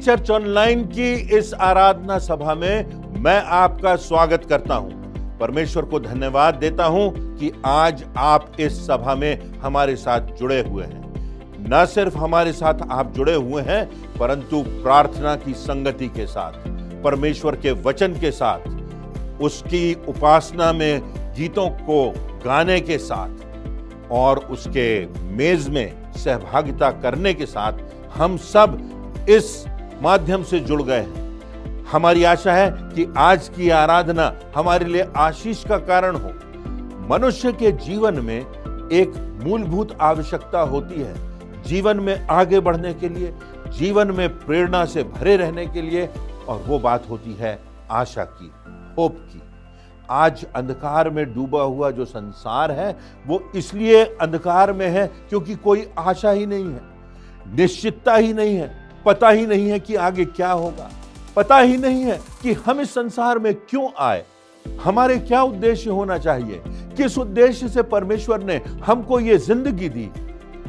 Church online की इस आराधना सभा में मैं आपका स्वागत करता हूं। परमेश्वर को धन्यवाद देता हूं कि आज आप इस सभा में हमारे साथ जुड़े हुए हैं। न सिर्फ हमारे साथ आप जुड़े हुए हैं, परंतु प्रार्थना की संगति के साथ, परमेश्वर के वचन के साथ, उसकी उपासना में गीतों को गाने के साथ और उसके मेज में सहभागिता करने के साथ हम सब इस माध्यम से जुड़ गए हैं। हमारी आशा है कि आज की आराधना हमारे लिए आशीष का कारण हो। मनुष्य के जीवन में एक मूलभूत आवश्यकता होती है, जीवन में आगे बढ़ने के लिए, जीवन में प्रेरणा से भरे रहने के लिए, और वो बात होती है आशा की, होप की। आज अंधकार में डूबा हुआ जो संसार है वो इसलिए अंधकार में है क्योंकि कोई आशा ही नहीं है, निश्चितता ही नहीं है, पता ही नहीं है कि आगे क्या होगा, पता ही नहीं है कि हम इस संसार में क्यों आए, हमारे क्या उद्देश्य होना चाहिए, किस उद्देश्य से परमेश्वर ने हमको ये जिंदगी दी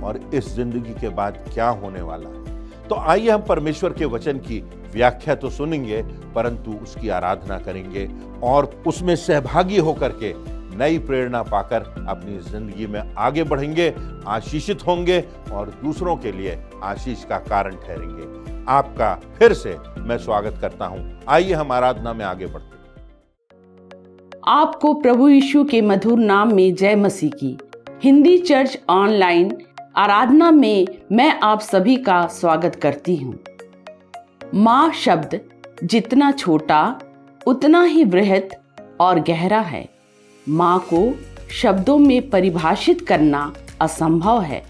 और इस जिंदगी के बाद क्या होने वाला है। तो आइए हम परमेश्वर के वचन की व्याख्या तो सुनेंगे, परंतु उसकी आराधना करेंगे और उसमें सहभागी होकर के नई प्रेरणा पाकर अपनी जिंदगी में आगे बढ़ेंगे, आशीषित होंगे और दूसरों के लिए आशीष का कारण ठहरेंगे। आपका फिर से मैं स्वागत करता हूं। आइए हम आराधना में आगे बढ़ते हैं। आपको प्रभु यीशु के मधुर नाम में जय मसीह की। हिंदी चर्च ऑनलाइन आराधना में मैं आप सभी का स्वागत करती हूँ। माँ शब्द जितना छोटा उतना ही बृहत और गहरा है। माँ को शब्दों में परिभाषित करना असंभव है।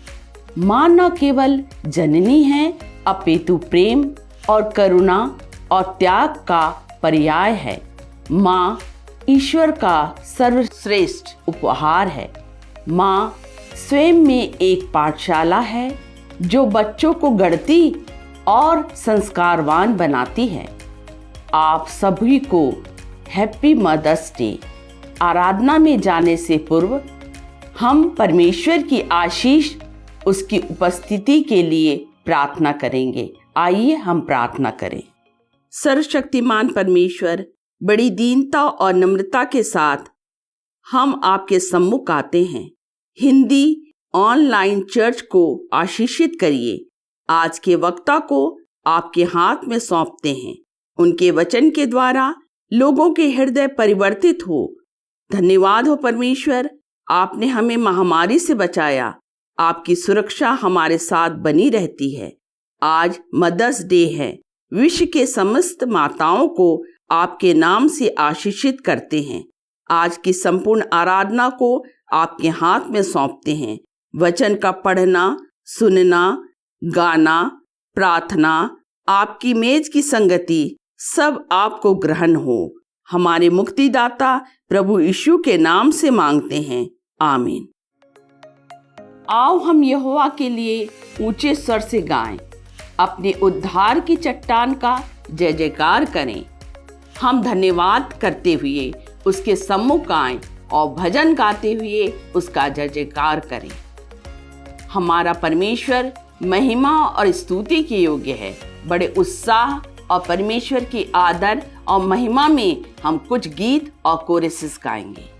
माँ न केवल जननी है, अपितु प्रेम और करुणा और त्याग का पर्याय है। माँ ईश्वर का सर्वश्रेष्ठ उपहार है। माँ स्वयं में एक पाठशाला है जो बच्चों को गढ़ती और संस्कारवान बनाती है। आप सभी को हैप्पी मदर्स डे। आराधना में जाने से पूर्व हम परमेश्वर की आशीष, उसकी उपस्थिति के लिए प्रार्थना करेंगे। आइए हम प्रार्थना करें। सर्वशक्तिमान परमेश्वर, बड़ी दीनता और नम्रता के साथ हम आपके सम्मुख आते हैं। हिंदी ऑनलाइन चर्च को आशीषित करिए। आज के वक्ता को आपके हाथ में सौंपते हैं। उनके वचन के द्वारा लोगों के हृदय परिवर्तित हो। धन्यवाद हो परमेश्वर, आपने हमें महामारी से बचाया। आपकी सुरक्षा हमारे साथ बनी रहती है। आज मदर्स डे है। विश्व के समस्त माताओं को आपके नाम से आशीषित करते हैं। आज की संपूर्ण आराधना को आपके हाथ में सौंपते हैं। वचन का पढ़ना, सुनना, गाना, प्रार्थना, आपकी मेज की संगति सब आपको ग्रहण हो। हमारे मुक्तिदाता प्रभु यीशु के नाम से मांगते हैं, आमीन। आओ हम यहोवा के लिए ऊंचे स्वर से गाएं, अपने उद्धार की चट्टान का जय जयकार करें। हम धन्यवाद करते हुए उसके सम्मुख आएं और भजन गाते हुए उसका जय जयकार करें। हमारा परमेश्वर महिमा और स्तुति के योग्य है। बड़े उत्साह और परमेश्वर की आदर और महिमा में हम कुछ गीत और कोरसेस गाएंगे।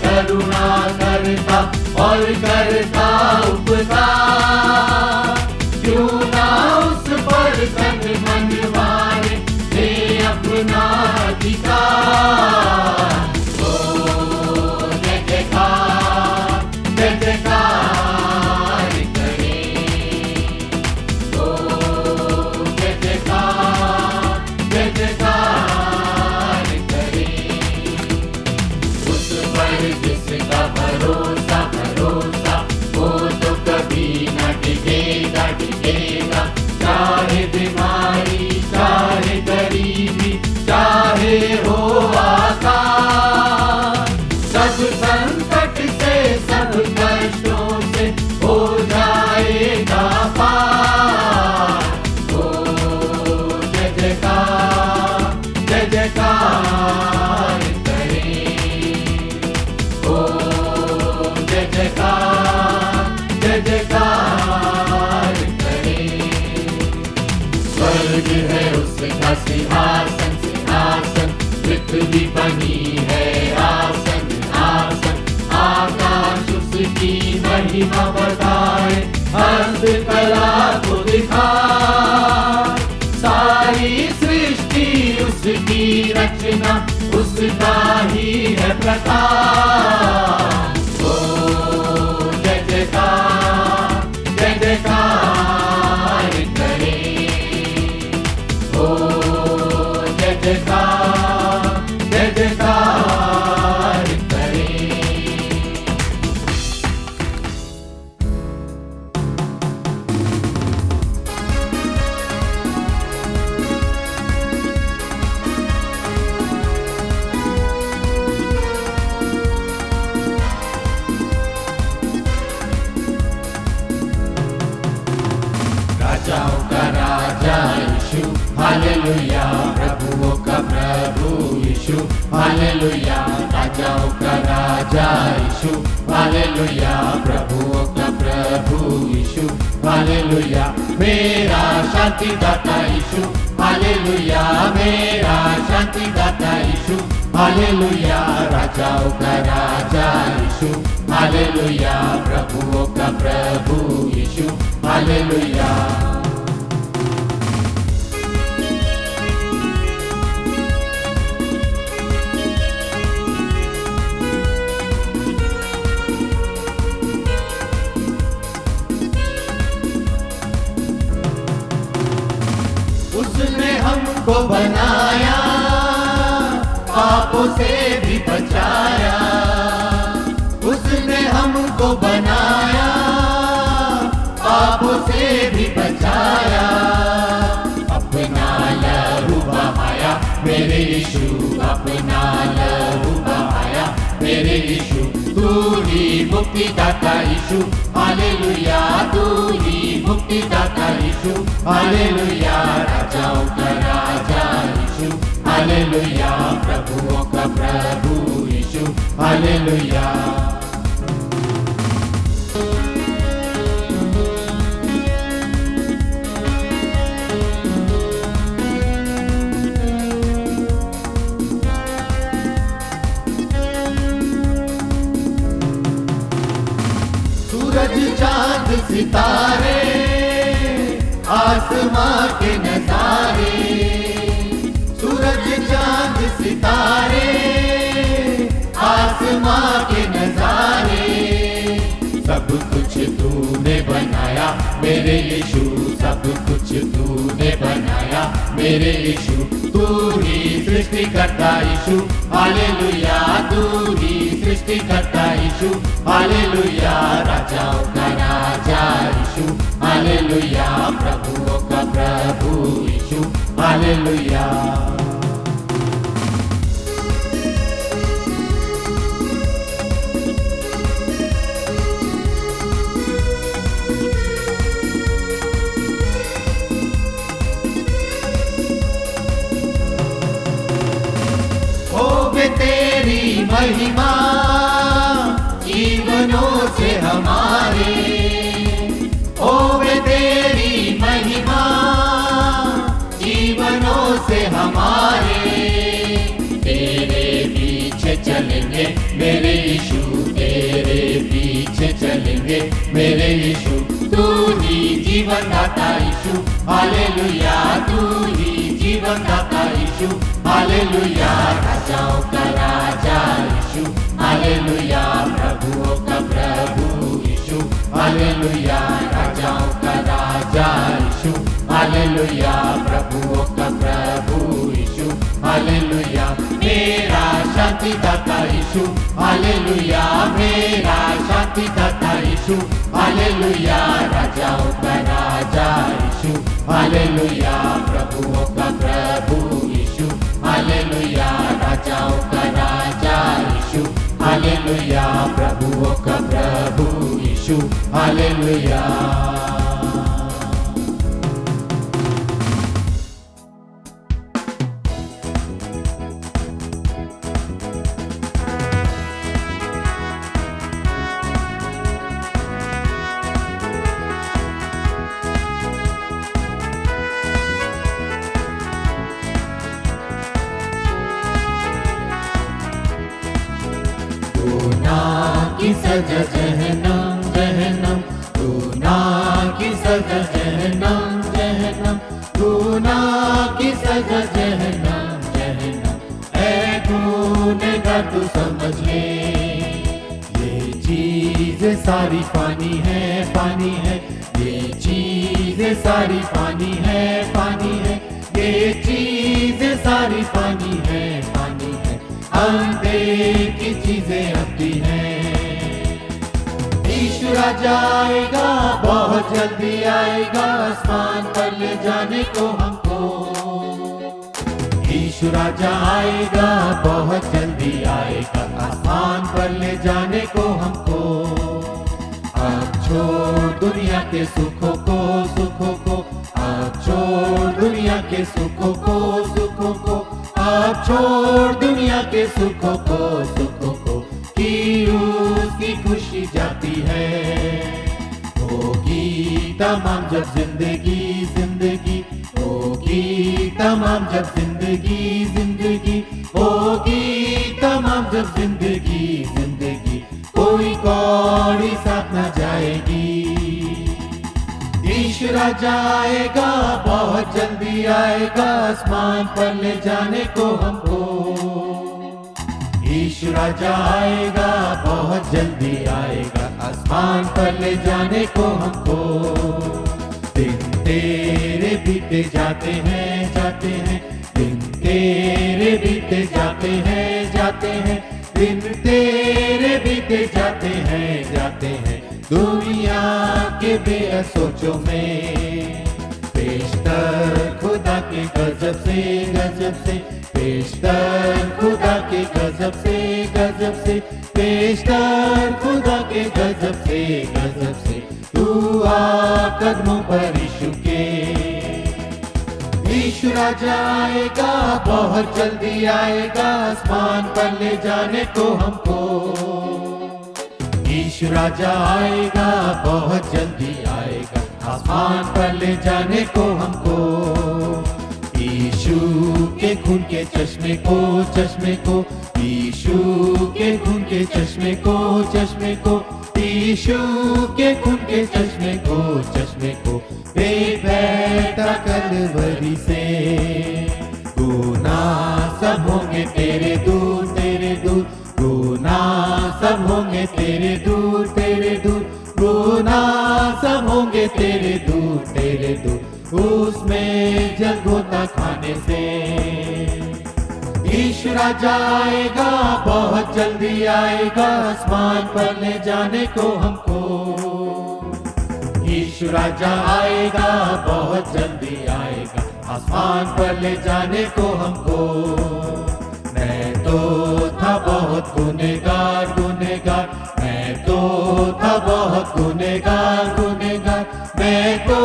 करुणा करता और करता उपकार, क्यों ना उस पर तन मन मारे दे अपना अधिकार। ओ जय जयकार करे, ओ जय जयकार करे। उस पर जिसका भरोसा भरोसा स्वर्ग है उसका सिंहासन सिंहासन, पृथ्वी बनी है आसन आसन, आकाश उसकी महिमा बताए, हस्तकला को दिखाए, सारी सृष्टि उसकी रचना, उसका ही है प्रकाश। ओ जय जयकार जय जयकार करे, ओ जय जयकार जय जयकार करे। राजाओं का राजा यीशु हालेलुया, प्रभुओं का प्रभु यीशु हालेलुया, राजाओं का राजा यीशु हालेलुया, प्रभुओं का प्रभु यीशु हालेलुया, मेरा शांति दाता यीशु हालेलुया, मेरा शांति दाता यीशु हालेलुया, राजाओं का राजा यीशु हालेलुया, प्रभुओं का प्रभु यीशु हालेलुया। उसने हमको बनाया, पापों से भी बचाया, उसने हमको बनाया, पापों से भी बचाया, अपना लहू बहाया मेरे यीशु, अपना लहू बहाया मेरे यीशु, तू ही मुक्ति दाता यीशु हालेलुया, तू ही मुक्ति दाता यीशु हालेलुया, राजाओं का राजा यीशु हालेलुया, प्रभुओं का प्रभु यीशु हालेलुया। सूरज चांद सितारे आसमां के नजारे, सूरज चांद सितारे आसमां के नजारे, सब कुछ तूने बनाया मेरे यीशु, सब कुछ तूने बनाया मेरे यीशु, तू ही सृष्टि करता यीशु हालेलुया, तू ही सृष्टि करता यीशु हालेलुया, राजाओं का राजा यीशु हालेलुया, प्रभुओं का प्रभु यीशु हालेलुया। तेरी महिमा जीवनों से हमारे, होवे तेरी महिमा जीवनों से हमारे, तेरे पीछे चलेंगे मेरे यीशु, तेरे पीछे चलेंगे मेरे यीशु, तू ही जीवन दाता यीशु हालेलुया, तू ही जीवन दाता यीशु हालेलुया, राजाओं का राजा यीशु हालेलुया, प्रभुओं का प्रभु यीशु हालेलुया, राजाओं का राजा यीशु हालेलुया, प्रभुओं का प्रभु यीशु हालेलुया, मेरा शांति दाता यीशु हालेलुया, मेरा शांति दाता यीशु हालेलुया, राजाओं का राजा यीशु हालेलुया, प्रभुओं का प्रभु यीशु हालेलुया, राजाओं का राजा यीशु हालेलुया, प्रभुओं का प्रभु यीशु हालेलुया। सजा जहन्नम जहन्नम, गुनाह की सजा जहन्नम जहन्नम, गुनाह की सजा जहन्नम जहन्नम। ऐ गुनहगार तू समझ ले, ये चीजें सारी पानी है पानी है, ये चीजें सारी पानी है पानी है, ये चीजें सारी पानी है पानी है, अनदेखी चीजें अपनी हैं। यीशु राजा आएगा, बहुत जल्दी आएगा, आसमान पर ले जाने को हमको। यीशु राजा आएगा, बहुत जल्दी आएगा, आसमान पर ले जाने को हमको। अब छोड़ दुनिया के सुखों को सुखों को, अब छोड़ दुनिया के सुखों को सुखों को, अब छोड़ दुनिया के सुखों को सुखों को, कि उसकी खुशी जाती है। होगी तमाम जब जिंदगी जिंदगी, होगी तमाम जब जिंदगी जिंदगी, होगी तमाम जब जिंदगी जिंदगी, कोई कौड़ी साथ न जाएगी। यीशु राजा आएगा, बहुत जल्दी आएगा, आसमान पर ले जाने को हमको। यीशु राजा आएगा, बहुत जल्दी आएगा, आसमान पर ले जाने को हमको। दिन तेरे बीते जाते हैं जाते हैं, दिन तेरे बीते जाते हैं, दिन तेरे बीते जाते हैं, दुनिया के बेअद सोचों में। पेशतर खुदा के गजब से, पेशतर खुदा के गजब से, पेशतर खुदा के गजब से, तू आ कदमों पर यीशु के। यीशु राजा आएगा, बहुत जल्दी आएगा, आसमान पर ले जाने को हमको। यीशु राजा आएगा, बहुत जल्दी आएगा, आसमान पर ले जाने को हमको। यीशु के खून के चश्मे को चश्मे को, यीशु के खून के चश्मे को चश्मे को, यीशु के खून के चश्मे को, बेबैठा कलवरी से। गुनाह सब होंगे तेरे दूर तेरे दूर, गुनाह सब होंगे तेरे दूर तेरे दूर, गुनाह सब होंगे तेरे दूर, उसमें जलगोता खाने से। यीशु राजा आएगा, बहुत जल्दी आएगा, आसमान पर ले जाने को हमको। यीशु राजा आएगा, बहुत जल्दी आएगा, आसमान पर ले जाने को हमको। मैं तो था बहुत गुनहगार गुनहगार, मैं तो था बहुत गुनहगार गुनहगार, मैं तो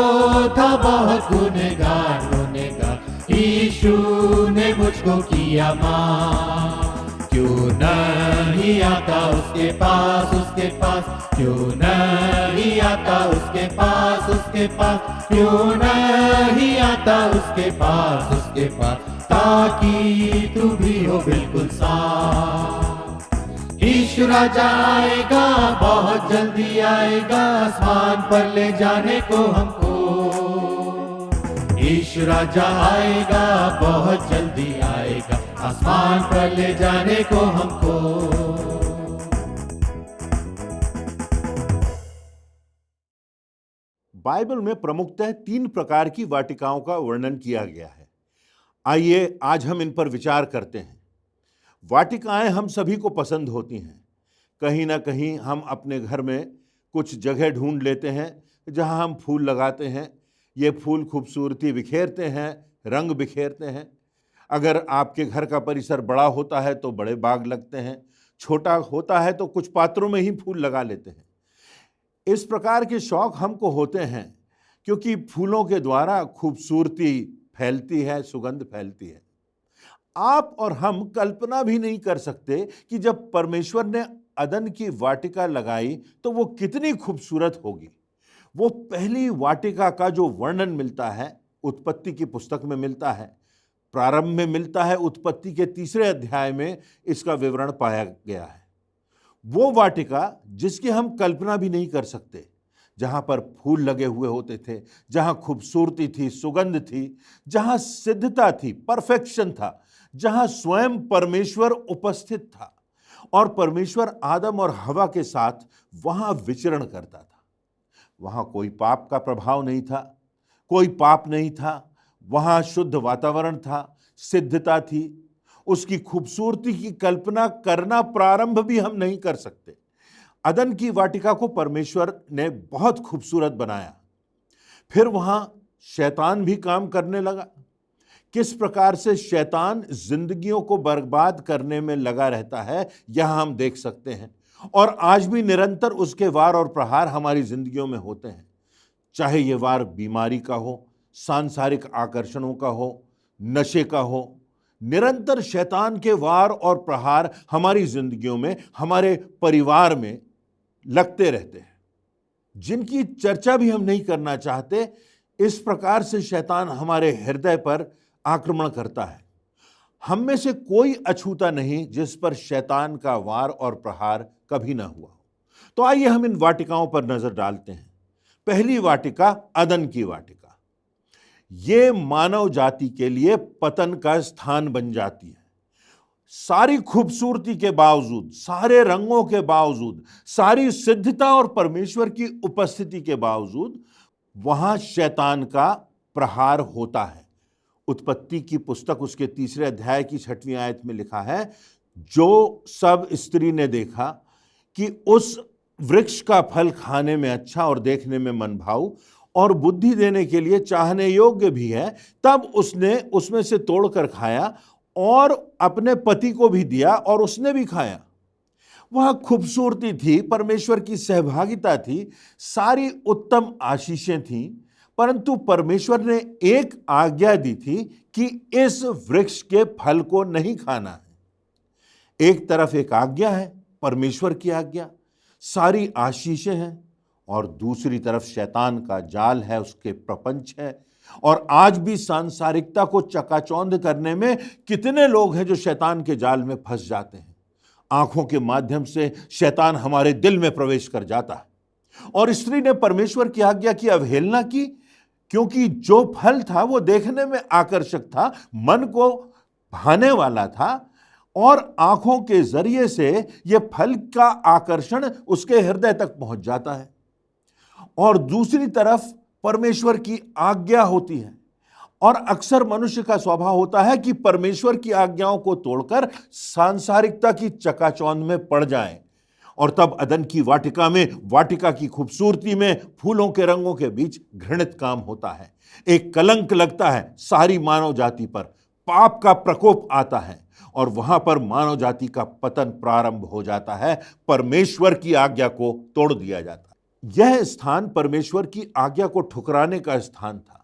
था बहुत गुनहगार गुनहगार, यीशु ने मुझको किया माफ। क्यों नहीं आता उसके पास क्यों नहीं आता उसके पास, क्यों नहीं आता उसके पास, ताकि तू भी हो बिल्कुल साफ। यीशु राजा आएगा, बहुत जल्दी आएगा, आसमान पर ले जाने को हमको। यीशु राजा आएगा, बहुत जल्दी आएगा, आसमान पर ले जाने को हमको। बाइबल में प्रमुखतः 3 प्रकार की वाटिकाओं का वर्णन किया गया है। आइए आज हम इन पर विचार करते हैं। वाटिकाएं हम सभी को पसंद होती हैं। कहीं ना कहीं हम अपने घर में कुछ जगह ढूंढ लेते हैं जहां हम फूल लगाते हैं। ये फूल खूबसूरती बिखेरते हैं, रंग बिखेरते हैं। अगर आपके घर का परिसर बड़ा होता है तो बड़े बाग लगते हैं, छोटा होता है तो कुछ पात्रों में ही फूल लगा लेते हैं। इस प्रकार के शौक हमको होते हैं क्योंकि फूलों के द्वारा खूबसूरती फैलती है, सुगंध फैलती है। आप और हम कल्पना भी नहीं कर सकते कि जब परमेश्वर ने अदन की वाटिका लगाई तो वो कितनी खूबसूरत होगी। वो पहली वाटिका का जो वर्णन मिलता है उत्पत्ति की पुस्तक में मिलता है, प्रारंभ में मिलता है, उत्पत्ति के 3 अध्याय में इसका विवरण पाया गया है। वो वाटिका जिसकी हम कल्पना भी नहीं कर सकते, जहां पर फूल लगे हुए होते थे, जहां खूबसूरती थी, सुगंध थी, जहां सिद्धता थी, परफेक्शन था, जहां स्वयं परमेश्वर उपस्थित था और परमेश्वर आदम और हवा के साथ वहां विचरण करता था। वहां कोई पाप का प्रभाव नहीं था, कोई पाप नहीं था, वहां शुद्ध वातावरण था, सिद्धता थी। उसकी खूबसूरती की कल्पना करना प्रारंभ भी हम नहीं कर सकते। अदन की वाटिका को परमेश्वर ने बहुत खूबसूरत बनाया। फिर वहां शैतान भी काम करने लगा। किस प्रकार से शैतान जिंदगियों को बर्बाद करने में लगा रहता है, यह हम देख सकते हैं। और आज भी निरंतर उसके वार और प्रहार हमारी जिंदगियों में होते हैं। चाहे ये वार बीमारी का हो, सांसारिक आकर्षणों का हो, नशे का हो, निरंतर शैतान के वार और प्रहार हमारी जिंदगियों में, हमारे परिवार में लगते रहते हैं, जिनकी चर्चा भी हम नहीं करना चाहते। इस प्रकार से शैतान हमारे हृदय पर आक्रमण करता है। हम में से कोई अछूता नहीं जिस पर शैतान का वार और प्रहार कभी ना हुआ। तो आइए हम इन वाटिकाओं पर नजर डालते हैं। पहली वाटिका अदन की वाटिका। ये मानव जाति के लिए पतन का स्थान बन जाती है। सारी खूबसूरती के बावजूद, सारे रंगों के बावजूद, सारी सिद्धता और परमेश्वर की उपस्थिति के बावजूद वहां शैतान का प्रहार होता है। उत्पत्ति की पुस्तक उसके 3 अध्याय की 6वीं आयत में लिखा है, जो सब स्त्री ने देखा कि उस वृक्ष का फल खाने में अच्छा और देखने में मनभाऊ और बुद्धि देने के लिए चाहने योग्य भी है, तब उसने उसमें से तोड़कर खाया और अपने पति को भी दिया और उसने भी खाया। वह खूबसूरती थी, परमेश्वर की सहभागिता थी, सारी उत्तम आशीषें थीं, परंतु परमेश्वर ने एक आज्ञा दी थी कि इस वृक्ष के फल को नहीं खाना है। एक तरफ एक आज्ञा है, परमेश्वर की आज्ञा, सारी आशीषें हैं, और दूसरी तरफ शैतान का जाल है, उसके प्रपंच है। और आज भी सांसारिकता को चकाचौंध करने में कितने लोग हैं जो शैतान के जाल में फंस जाते हैं। आंखों के माध्यम से शैतान हमारे दिल में प्रवेश कर जाता है। और स्त्री ने परमेश्वर की आज्ञा की अवहेलना की, क्योंकि जो फल था वो देखने में आकर्षक था, मन को भाने वाला था, और आंखों के जरिए से यह फल का आकर्षण उसके हृदय तक पहुंच जाता है। और दूसरी तरफ परमेश्वर की आज्ञा होती है, और अक्सर मनुष्य का स्वभाव होता है कि परमेश्वर की आज्ञाओं को तोड़कर सांसारिकता की चकाचौंध में पड़ जाएं। और तब अदन की वाटिका में, वाटिका की खूबसूरती में, फूलों के रंगों के बीच घृणित काम होता है। एक कलंक लगता है सारी मानव जाति पर, पाप का प्रकोप आता है और वहां पर मानव जाति का पतन प्रारंभ हो जाता है। परमेश्वर की आज्ञा को तोड़ दिया जाता है। यह स्थान परमेश्वर की आज्ञा को ठुकराने का स्थान था।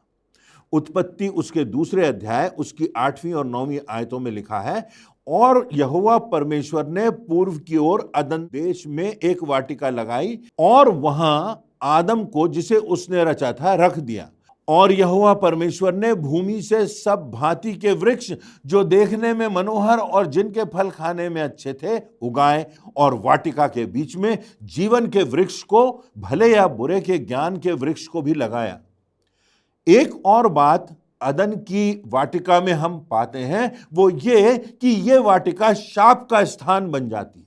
उत्पत्ति उसके 2 अध्याय उसकी 8वीं और 9वीं आयतों में लिखा है, और यहोवा परमेश्वर ने पूर्व की ओर अदन देश में एक वाटिका लगाई और वहां आदम को, जिसे उसने रचा था, रख दिया। और यहोवा परमेश्वर ने भूमि से सब भांति के वृक्ष जो देखने में मनोहर और जिनके फल खाने में अच्छे थे उगाए, और वाटिका के बीच में जीवन के वृक्ष को, भले या बुरे के ज्ञान के वृक्ष को भी लगाया। एक और बात अदन की वाटिका में हम पाते हैं, वो ये कि यह वाटिका शाप का स्थान बन जाती है।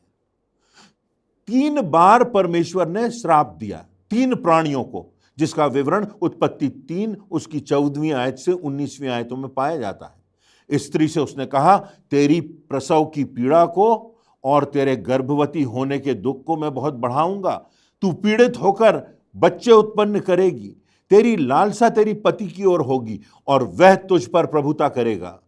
3 बार परमेश्वर ने श्राप दिया 3 प्राणियों को, जिसका विवरण उत्पत्ति 3 उसकी 14वीं आयत से 19वीं आयतों में पाया जाता है। स्त्री से उसने कहा, तेरी प्रसव की पीड़ा को और तेरे गर्भवती होने के दुख को मैं बहुत बढ़ाऊंगा। तू पीड़ित होकर बच्चे उत्पन्न करेगी, तेरी लालसा तेरी पति की ओर होगी और वह तुझ पर प्रभुता करेगा।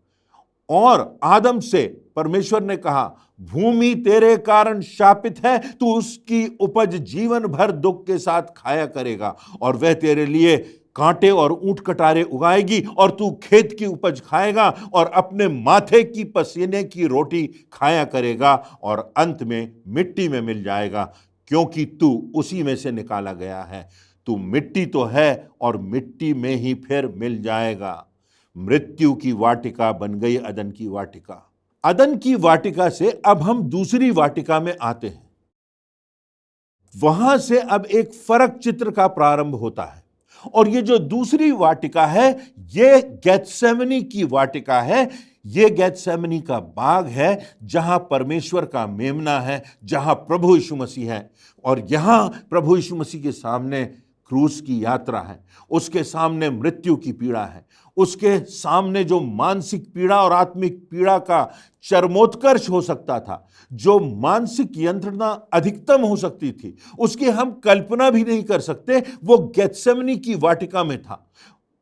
और आदम से परमेश्वर ने कहा, भूमि तेरे कारण शापित है, तू उसकी उपज जीवन भर दुख के साथ खाया करेगा, और वह तेरे लिए कांटे और ऊंट कटारे उगाएगी, और तू खेत की उपज खाएगा और अपने माथे की पसीने की रोटी खाया करेगा, और अंत में मिट्टी में मिल जाएगा, क्योंकि तू उसी में से निकाला गया है। तू मिट्टी तो है और मिट्टी में ही फिर मिल जाएगा। मृत्यु की वाटिका बन गई अदन की वाटिका। अदन की वाटिका से अब हम दूसरी वाटिका में आते हैं। वहां से अब एक फर्क चित्र का प्रारंभ होता है। और ये जो दूसरी वाटिका है, ये गेत्सेमनी की वाटिका है। ये गेत्सेमनी का बाग है जहां परमेश्वर का मेमना है, जहां प्रभु यीशु मसीह है। और यहां प्रभु यीशु मसीह के सामने क्रूस की यात्रा है, उसके सामने मृत्यु की पीड़ा है, उसके सामने जो मानसिक पीड़ा और आत्मिक पीड़ा का चरमोत्कर्ष हो सकता था, जो मानसिक यंत्रणा अधिकतम हो सकती थी, उसकी हम कल्पना भी नहीं कर सकते, वो गेत्सेमनी की वाटिका में था।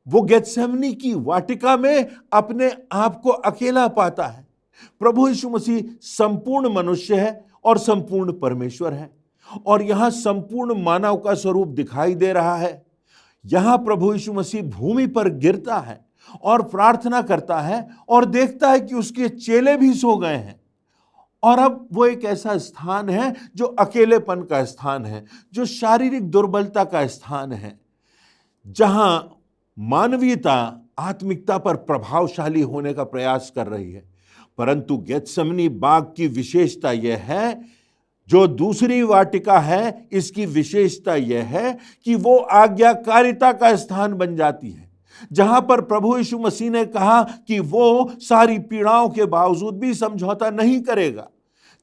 वो गेत्सेमनी की वाटिका में अपने आप को अकेला पाता है। प्रभु यीशु मसीह संपूर्ण मनुष्य है और संपूर्ण परमेश्वर है, और यहां संपूर्ण मानव का स्वरूप दिखाई दे रहा है। यहां प्रभु यीशु मसीह भूमि पर गिरता है और प्रार्थना करता है और देखता है कि उसके चेले भी सो गए हैं। और अब वो एक ऐसा स्थान है जो अकेलेपन का स्थान है, जो शारीरिक दुर्बलता का स्थान है, जहां मानवीयता आत्मिकता पर प्रभावशाली होने का प्रयास कर रही है। परंतु गेत्सेमनी बाग की विशेषता यह है, जो दूसरी वाटिका है, इसकी विशेषता यह है कि वो आज्ञाकारिता का स्थान बन जाती है, जहां पर प्रभु यीशु मसीह ने कहा कि वो सारी पीड़ाओं के बावजूद भी समझौता नहीं करेगा।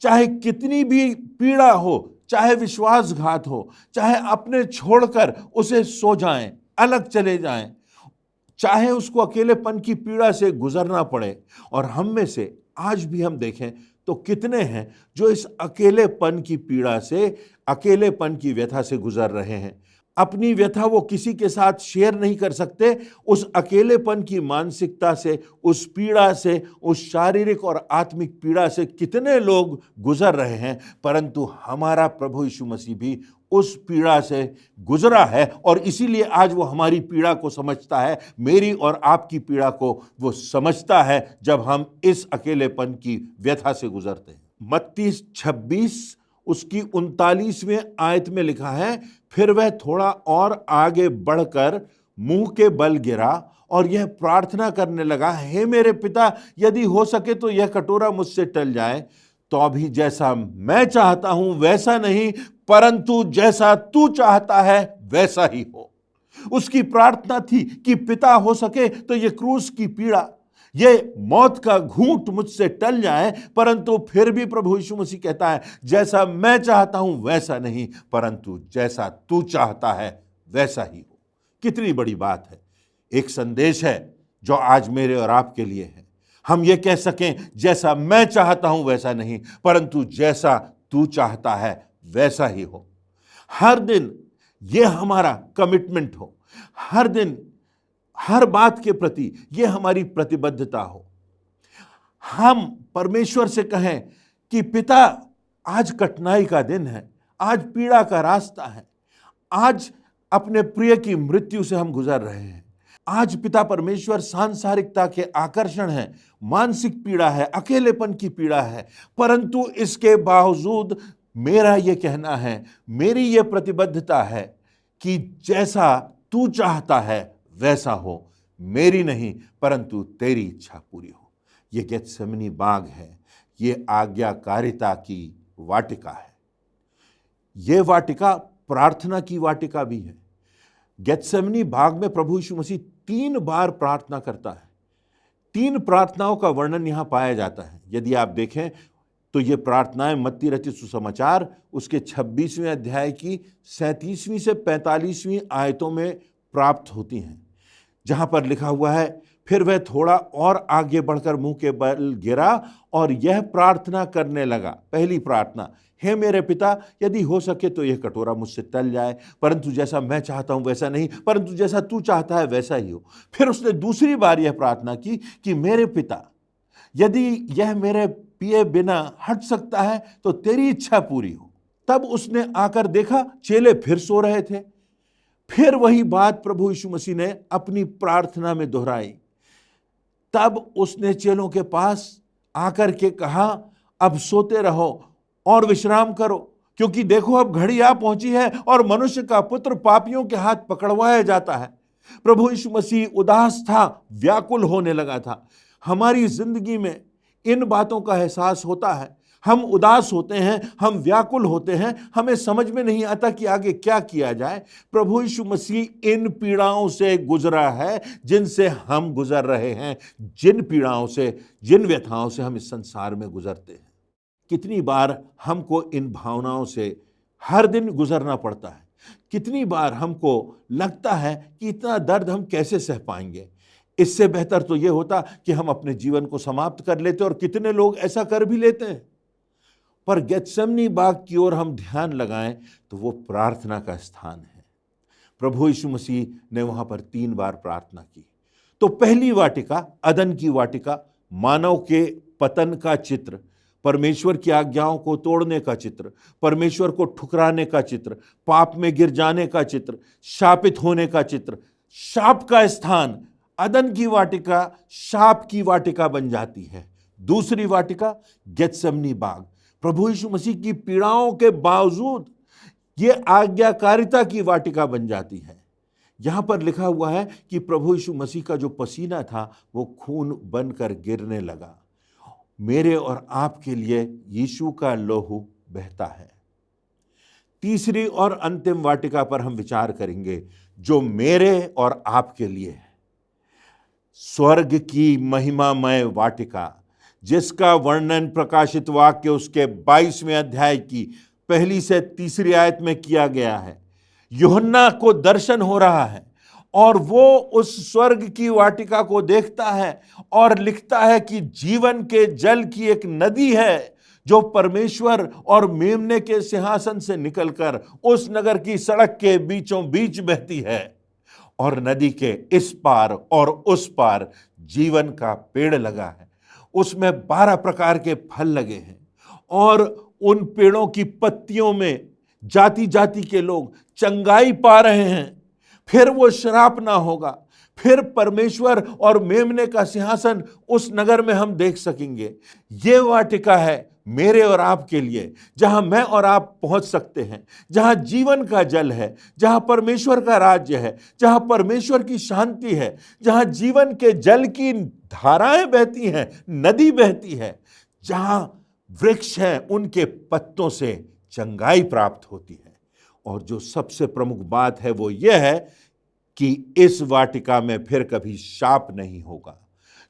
चाहे कितनी भी पीड़ा हो, चाहे विश्वासघात हो, चाहे अपने छोड़कर उसे सो जाएं, अलग चले जाएं, चाहे उसको अकेलेपन की पीड़ा से गुजरना पड़े। और हम में से आज भी हम देखें तो कितने हैं जो इस अकेलेपन की पीड़ा से, अकेलेपन की व्यथा से गुजर रहे हैं। अपनी व्यथा वो किसी के साथ शेयर नहीं कर सकते। उस अकेलेपन की मानसिकता से, उस पीड़ा से, उस शारीरिक और आत्मिक पीड़ा से कितने लोग गुजर रहे हैं। परंतु हमारा प्रभु यीशु मसीह भी उस पीड़ा से गुजरा है, और इसीलिए आज वो हमारी पीड़ा को समझता है, मेरी और आपकी पीड़ा को वो समझता है जब हम इस अकेलेपन की व्यथा से गुजरते हैं। मत्ती 26 उसकी 39वें आयत में लिखा है, फिर वह थोड़ा और आगे बढ़कर मुंह के बल गिरा और यह प्रार्थना करने लगा, हे मेरे पिता, यदि हो सके तो यह कटोरा मुझसे टल जाए, तो अभी जैसा मैं चाहता हूं वैसा नहीं, परंतु जैसा तू चाहता है वैसा ही हो। उसकी प्रार्थना थी कि पिता, हो सके तो ये क्रूस की पीड़ा, ये मौत का घूंट मुझसे टल जाए। परंतु फिर भी प्रभु यीशु मसीह कहता है, जैसा मैं चाहता हूं वैसा नहीं, परंतु जैसा तू चाहता है वैसा ही हो। कितनी बड़ी बात है। एक संदेश है जो आज मेरे और आपके लिए है। हम ये कह सकें, जैसा मैं चाहता हूं वैसा नहीं, परंतु जैसा तू चाहता है वैसा ही हो। हर दिन ये हमारा कमिटमेंट हो, हर दिन हर बात के प्रति ये हमारी प्रतिबद्धता हो। हम परमेश्वर से कहें कि पिता, आज कठिनाई का दिन है, आज पीड़ा का रास्ता है, आज अपने प्रिय की मृत्यु से हम गुजर रहे हैं। आज पिता परमेश्वर सांसारिकता के आकर्षण है, मानसिक पीड़ा है, अकेलेपन की पीड़ा है, परंतु इसके बावजूद मेरा ये कहना है, मेरी ये प्रतिबद्धता है कि जैसा तू चाहता है वैसा हो, मेरी नहीं परंतु तेरी इच्छा पूरी हो। ये गेत्सेमनी बाग है, ये आज्ञाकारिता की वाटिका है। ये वाटिका प्रार्थना की वाटिका भी है। गेत्सेमनी बाग में प्रभु यीशु मसीह 3 बार प्रार्थना करता है। 3 प्रार्थनाओं का वर्णन यहां पाया जाता है। यदि आप देखें तो ये प्रार्थनाएं मत्ती रचित सुसमाचार उसके 26वें अध्याय की 37वीं से 45वीं आयतों में प्राप्त होती हैं, जहां पर लिखा हुआ है, फिर वह थोड़ा और आगे बढ़कर मुंह के बल गिरा और यह प्रार्थना करने लगा। पहली प्रार्थना, हे मेरे पिता, यदि हो सके तो यह कटोरा मुझसे टल जाए, परंतु जैसा मैं चाहता हूं वैसा नहीं, परंतु जैसा तू चाहता है वैसा ही हो। फिर उसने दूसरी बार यह प्रार्थना की कि मेरे पिता, यदि यह मेरे पिए बिना हट सकता है तो तेरी इच्छा पूरी हो। तब उसने आकर देखा, चेले फिर सो रहे थे। फिर वही बात प्रभु यीशु मसीह ने अपनी प्रार्थना में दोहराई। तब उसने चेलों के पास आकर के कहा, अब सोते रहो और विश्राम करो, क्योंकि देखो अब घड़ी आ पहुंची है और मनुष्य का पुत्र पापियों के हाथ पकड़वाया जाता है। प्रभु यीशु मसीह उदास था, व्याकुल होने लगा था। हमारी जिंदगी में इन बातों का एहसास होता है। हम उदास होते हैं, हम व्याकुल होते हैं, हमें समझ में नहीं आता कि आगे क्या किया जाए। प्रभु यीशु मसीह इन पीड़ाओं से गुजरा है जिनसे हम गुजर रहे हैं, जिन पीड़ाओं से, जिन व्यथाओं से हम इस संसार में गुजरते हैं। कितनी बार हमको इन भावनाओं से हर दिन गुजरना पड़ता है। कितनी बार हमको लगता है कि इतना दर्द हम कैसे सह पाएंगे। इससे बेहतर तो यह होता कि हम अपने जीवन को समाप्त कर लेते, और कितने लोग ऐसा कर भी लेते हैं। पर गेत्सेमनी बाग की ओर हम ध्यान लगाएं तो वो प्रार्थना का स्थान है। प्रभु यीशु मसीह ने वहां पर 3 बार प्रार्थना की। तो पहली वाटिका, अदन की वाटिका, मानव के पतन का चित्र, परमेश्वर की आज्ञाओं को तोड़ने का चित्र, परमेश्वर को ठुकराने का चित्र, पाप में गिर जाने का चित्र, शापित होने का चित्र, शाप का स्थान। अदन की वाटिका शाप की वाटिका बन जाती है। दूसरी वाटिका गेत्सेमनी बाग, प्रभु यीशु मसीह की पीड़ाओं के बावजूद ये आज्ञाकारिता की वाटिका बन जाती है। यहां पर लिखा हुआ है कि प्रभु यीशु मसीह का जो पसीना था वो खून बनकर गिरने लगा। मेरे और आपके लिए यीशु का लहू बहता है। तीसरी और अंतिम वाटिका पर हम विचार करेंगे जो मेरे और आपके लिए है। स्वर्ग की महिमामय वाटिका, जिसका वर्णन प्रकाशित वाक्य उसके 22वें अध्याय की 1 से 3 आयत में किया गया है। यूहन्ना को दर्शन हो रहा है और वो उस स्वर्ग की वाटिका को देखता है और लिखता है कि जीवन के जल की एक नदी है जो परमेश्वर और मेमने के सिंहासन से निकलकर उस नगर की सड़क के बीचों बीच बहती है, और नदी के इस पार और उस पार जीवन का पेड़ लगा है। उसमें 12 प्रकार के फल लगे हैं, और उन पेड़ों की पत्तियों में जाति जाति के लोग चंगाई पा रहे हैं। फिर वो श्राप ना होगा। फिर परमेश्वर और मेमने का सिंहासन उस नगर में हम देख सकेंगे। ये वाटिका है मेरे और आपके लिए, जहां मैं और आप पहुंच सकते हैं, जहां जीवन का जल है, जहां परमेश्वर का राज्य है, जहां परमेश्वर की शांति है, जहां जीवन के जल की धाराएं बहती हैं, नदी बहती है, जहां वृक्ष हैं उनके पत्तों से चंगाई प्राप्त होती है। और जो सबसे प्रमुख बात है वो यह है कि इस वाटिका में फिर कभी शाप नहीं होगा।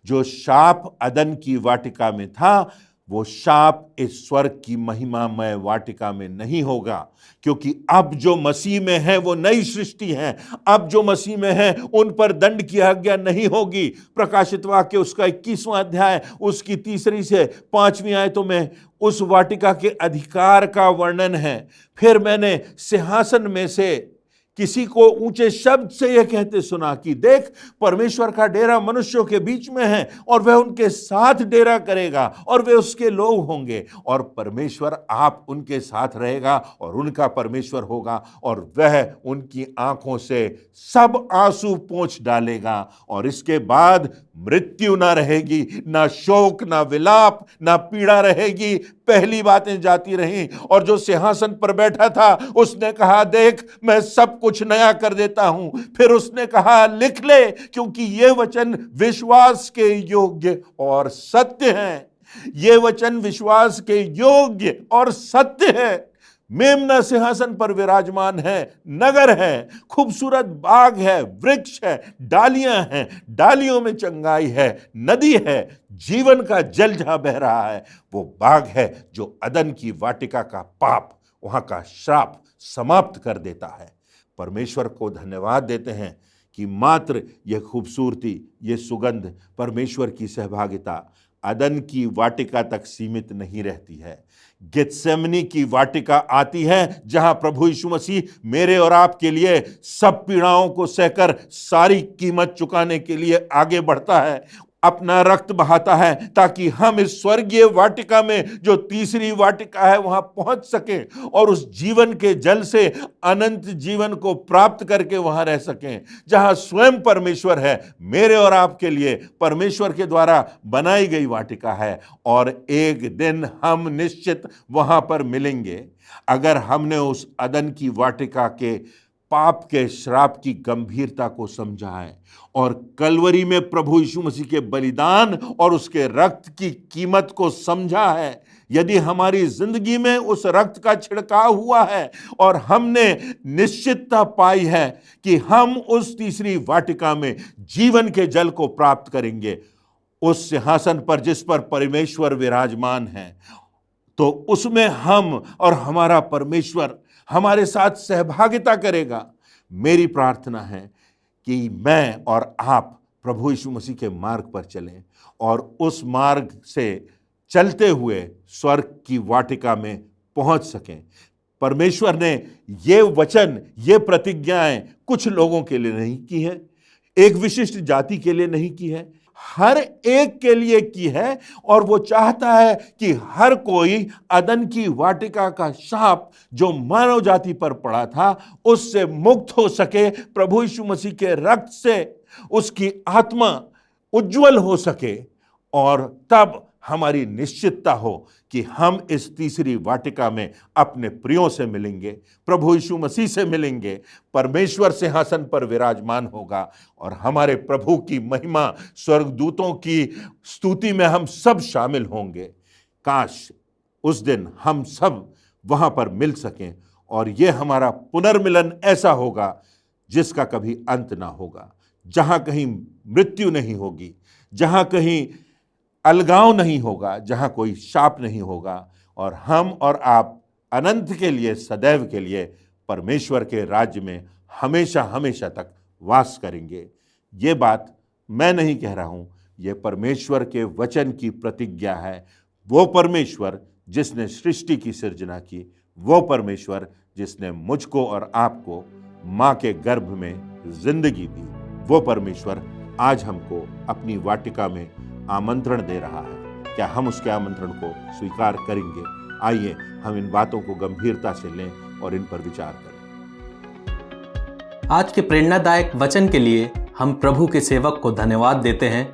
जो शाप अदन की वाटिका में था, वो शाप इस स्वर्ग की महिमामय वाटिका में नहीं होगा, क्योंकि अब जो मसीह में है वो नई सृष्टि है। अब जो मसीह में है उन पर दंड की आज्ञा नहीं होगी। प्रकाशित वाक्य उसका 21वां अध्याय उसकी 3 से 5वीं आयतों में उस वाटिका के अधिकार का वर्णन है। फिर मैंने सिंहासन में से किसी को ऊंचे शब्द से यह कहते सुना कि देख, परमेश्वर का डेरा मनुष्यों के बीच में है, और वह उनके साथ डेरा करेगा, और वे उसके लोग होंगे, और परमेश्वर आप उनके साथ रहेगा और उनका परमेश्वर होगा, और वह उनकी आंखों से सब आंसू पोंछ डालेगा। और इसके बाद मृत्यु ना रहेगी, ना शोक, ना विलाप, ना पीड़ा रहेगी। पहली बातें जाती रहीं। और जो सिंहासन पर बैठा था उसने कहा, देख, मैं सब कुछ नया कर देता हूं। फिर उसने कहा, लिख ले, क्योंकि ये वचन विश्वास के योग्य और सत्य हैं। ये वचन विश्वास के योग्य और सत्य है। मेमना सिंहासन पर विराजमान है, नगर है, खूबसूरत बाग है, वृक्ष है, डालियां हैं, डालियों में चंगाई है, नदी है, जीवन का जल जहां बह रहा है। वो बाग है जो अदन की वाटिका का पाप, वहां का श्राप समाप्त कर देता है। परमेश्वर को धन्यवाद देते हैं कि मात्र यह खूबसूरती, यह सुगंध, परमेश्वर की सहभागिता अदन की वाटिका तक सीमित नहीं रहती है। गेत्सेमनी की वाटिका आती है जहां प्रभु यीशु मसीह मेरे और आपके लिए सब पीड़ाओं को सहकर सारी कीमत चुकाने के लिए आगे बढ़ता है, अपना रक्त बहाता है, ताकि हम इस स्वर्गीय वाटिका में, जो तीसरी वाटिका है, वहां पहुंच सकें और उस जीवन के जल से अनंत जीवन को प्राप्त करके वहां रह सकें, जहां स्वयं परमेश्वर है। मेरे और आपके लिए परमेश्वर के द्वारा बनाई गई वाटिका है, और एक दिन हम निश्चित वहां पर मिलेंगे। अगर हमने उस अदन की वाटिका के पाप के श्राप की गंभीरता को समझा है और कलवरी में प्रभु यीशु मसीह के बलिदान और उसके रक्त की कीमत को समझा है, यदि हमारी जिंदगी में उस रक्त का छिड़काव हुआ है और हमने निश्चितता पाई है कि हम उस तीसरी वाटिका में जीवन के जल को प्राप्त करेंगे, उस सिंहासन पर जिस पर परमेश्वर विराजमान है, तो उसमें हम और हमारा परमेश्वर हमारे साथ सहभागिता करेगा। मेरी प्रार्थना है कि मैं और आप प्रभु यीशु मसीह के मार्ग पर चलें और उस मार्ग से चलते हुए स्वर्ग की वाटिका में पहुंच सकें। परमेश्वर ने ये वचन, ये प्रतिज्ञाएं कुछ लोगों के लिए नहीं की है, एक विशिष्ट जाति के लिए नहीं की है, हर एक के लिए की है। और वो चाहता है कि हर कोई अदन की वाटिका का शाप जो मानव जाति पर पड़ा था उससे मुक्त हो सके, प्रभु यीशु मसीह के रक्त से उसकी आत्मा उज्जवल हो सके और तब हमारी निश्चितता हो कि हम इस तीसरी वाटिका में अपने प्रियों से मिलेंगे, प्रभु यीशु मसीह से मिलेंगे, परमेश्वर सिंहासन पर विराजमान होगा और हमारे प्रभु की महिमा, स्वर्गदूतों की स्तुति में हम सब शामिल होंगे। काश उस दिन हम सब वहां पर मिल सकें और ये हमारा पुनर्मिलन ऐसा होगा जिसका कभी अंत ना होगा, जहां कहीं मृत्यु नहीं होगी, जहां कहीं अलगाव नहीं होगा, जहां कोई शाप नहीं होगा और हम और आप अनंत के लिए, सदैव के लिए परमेश्वर के राज्य में हमेशा हमेशा तक वास करेंगे। ये बात मैं नहीं कह रहा हूं, ये परमेश्वर के वचन की प्रतिज्ञा है। वो परमेश्वर जिसने सृष्टि की सृजना की, वो परमेश्वर जिसने मुझको और आपको माँ के गर्भ में जिंदगी दी, वो परमेश्वर आज हमको अपनी वाटिका में आमंत्रण दे रहा है। क्या हम उसके आमंत्रण को स्वीकार करेंगे? आइए हम इन बातों को गंभीरता से लें और इन पर विचार करें। आज के प्रेरणादायक वचन के लिए हम प्रभु के सेवक को धन्यवाद देते हैं।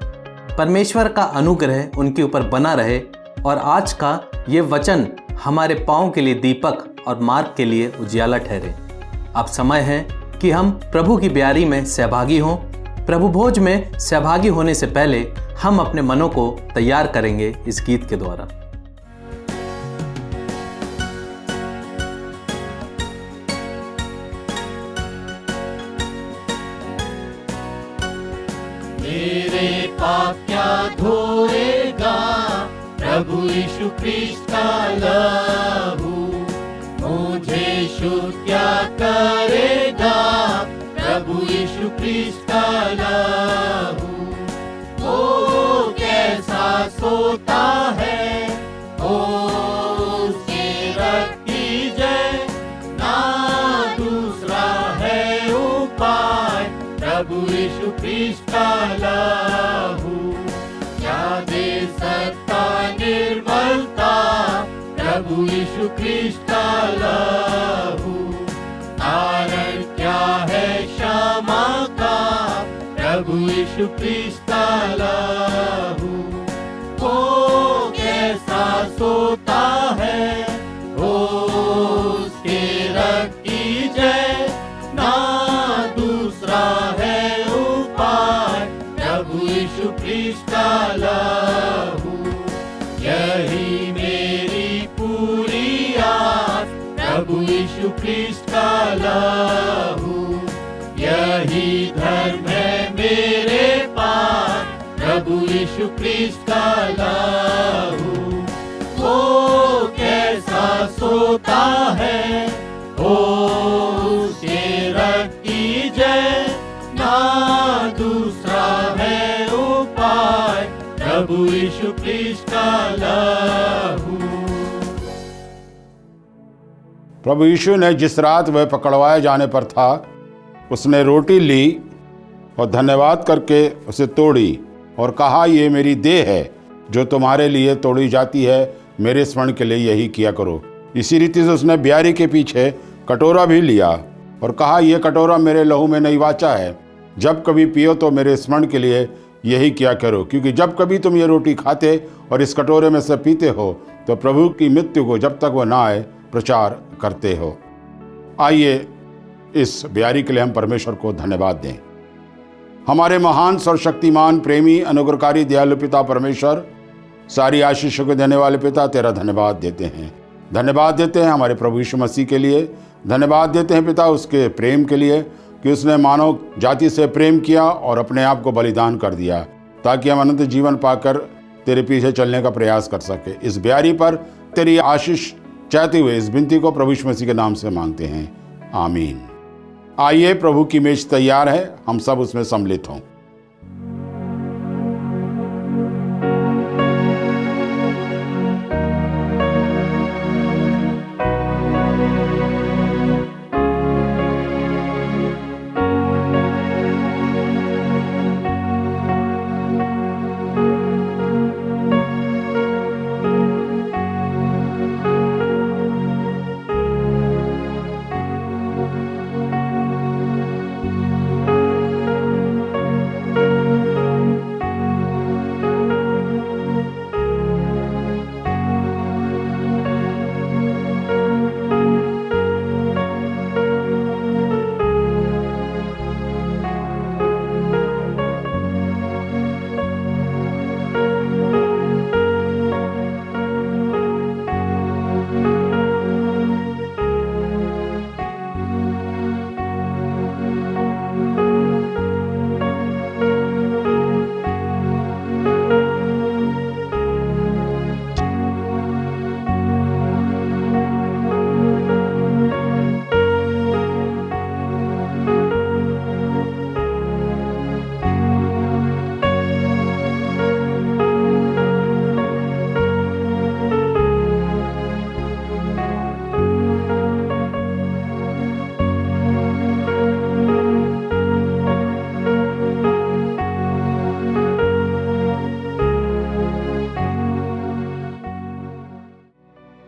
परमेश्वर का अनुग्रह उनके ऊपर बना रहे और आज का ये वचन हमारे पाँव के लिए दीपक और मार्ग के लिए उजियाला ठहरे। अब समय है कि हम प्रभु की ब्यारी में सहभागी हों। प्रभु भोज में सहभागी होने से पहले हम अपने मनों को तैयार करेंगे इस गीत के द्वारा। मेरे पाप क्या धोएगा प्रभु यीशु ख्रिस्त का लहू, मुझे शुद्ध क्या करेगा प्रभु यीशु ख्रिस्त का लहू। ओ कैसा सोता है, ओ उसके रक्त की जय, ना दूसरा है उपाय प्रभु यीशु ख्रिस्त का लहू। क्या दे सकता निर्मलता प्रभु यीशु ख्रिस्त का लहू। कारण क्या है क्षमा का प्रभु यीशु ख्रिस्त का लहू। ओ कैसा सोता है, ओ उसके रक्त की जय, ना दूसरा है उपाय प्रभु यीशु ख्रिस्त का लहू। यही मेरी पूरी आस प्रभु यीशु ख्रिस्त का लहू। यही धर्म है मेरे पास प्रभु यीशु ख्रिस्त का लहू। ओ कैसा सोता है, ओ उसके रक्त की जय, ना दूसरा है उपाय प्रभु यीशु ख्रिस्त का लहू। प्रभु यीशु ने जिस रात वह पकड़वाए जाने पर था, उसने रोटी ली और धन्यवाद करके उसे तोड़ी और कहा, ये मेरी देह है जो तुम्हारे लिए तोड़ी जाती है, मेरे स्मरण के लिए यही किया करो। इसी रीति से उसने ब्यारी के पीछे कटोरा भी लिया और कहा, यह कटोरा मेरे लहू में नई वाचा है, जब कभी पियो तो मेरे स्मरण के लिए यही किया करो। क्योंकि जब कभी तुम ये रोटी खाते और इस कटोरे में से पीते हो तो प्रभु की मृत्यु को जब तक वह ना आए प्रचार करते हो। आइए इस ब्यारी के लिए हम परमेश्वर को धन्यवाद दें। हमारे महान सर्वशक्तिमान प्रेमी अनुग्रहकारी दयालु पिता परमेश्वर, सारी आशीषों को देने वाले पिता, तेरा धन्यवाद देते हैं। धन्यवाद देते हैं हमारे प्रभु यीशु मसीह के लिए। धन्यवाद देते हैं पिता उसके प्रेम के लिए कि उसने मानव जाति से प्रेम किया और अपने आप को बलिदान कर दिया ताकि हम अनंत जीवन पाकर तेरे पीछे चलने का प्रयास कर सके। इस ब्यारी पर तेरी आशीष चाहते हुए इस विनती को प्रभु यीशु मसीह के नाम से मांगते हैं, आमीन। आइए, प्रभु की मेज तैयार है, हम सब उसमें सम्मिलित हों।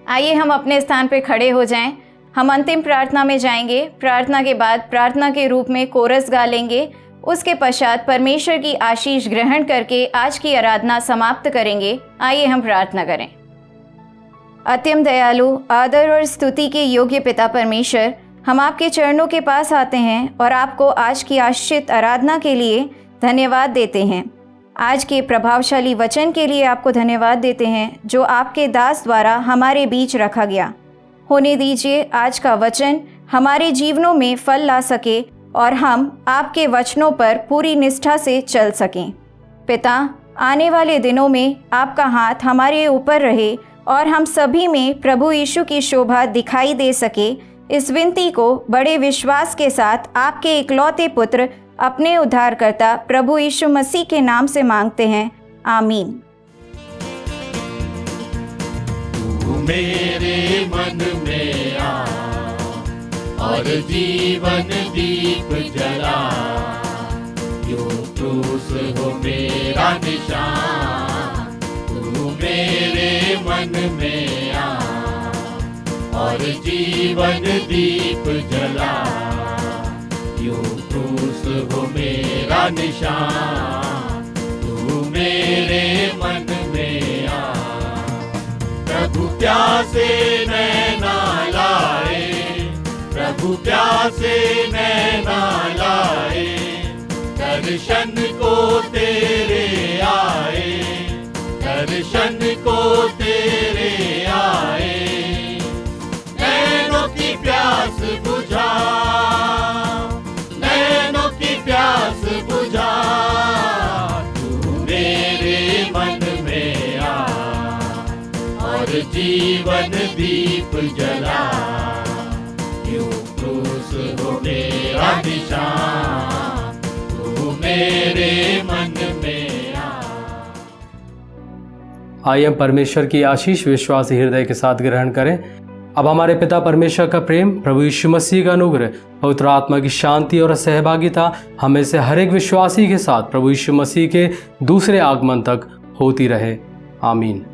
आइए हम अपने स्थान पे खड़े हो जाएं। हम अंतिम प्रार्थना में जाएंगे। प्रार्थना के बाद प्रार्थना के रूप में कोरस गा लेंगे। उसके पश्चात परमेश्वर की आशीष ग्रहण करके आज की आराधना समाप्त करेंगे। आइए हम प्रार्थना करें। अत्यंत दयालु, आदर और स्तुति के योग्य पिता परमेश्वर, हम आपके चरणों के पास आते हैं और आपको आज की आशीषित आराधना के लिए धन्यवाद देते हैं। आज के प्रभावशाली वचन के लिए आपको धन्यवाद देते हैं जो आपके दास द्वारा हमारे बीच रखा गया। होने दीजिए आज का वचन हमारे जीवनों में फल ला सके और हम आपके वचनों पर पूरी निष्ठा से चल सकें। पिता, आने वाले दिनों में आपका हाथ हमारे ऊपर रहे और हम सभी में प्रभु यीशु की शोभा दिखाई दे सके। इस विनती को बड़े विश्वास के साथ आपके इकलौते पुत्र अपने उद्धारकर्ता प्रभु यीशु मसीह के नाम से मांगते हैं, आमीन। तू मेरे मन में आ और जीवन दीप जला, यूं क्रूस हो मेरा निशान। तू मेरे मन में आ और जीवन दीप जला, यूं क्रूस हो मेरा निशान। तू मेरे मन में आ। प्रभु प्यासे नैना लाए, प्रभु प्यासे नैना लाए, दर्शन को तेरे आए, दर्शन को तेरे आए। नैनों की प्यास बुझा, नैनों की प्यास बुझा। तू मेरे मन में आ और जीवन दीप जला, यूं क्रूस हो मेरा निशान। तू मेरे मन में आ। आइए हम परमेश्वर की आशीष विश्वासी हृदय के साथ ग्रहण करें। अब हमारे पिता परमेश्वर का प्रेम, प्रभु यीशु मसीह का अनुग्रह, पवित्र आत्मा की शांति और सहभागिता हमें से हर एक विश्वासी के साथ प्रभु यीशु मसीह के दूसरे आगमन तक होती रहे, आमीन।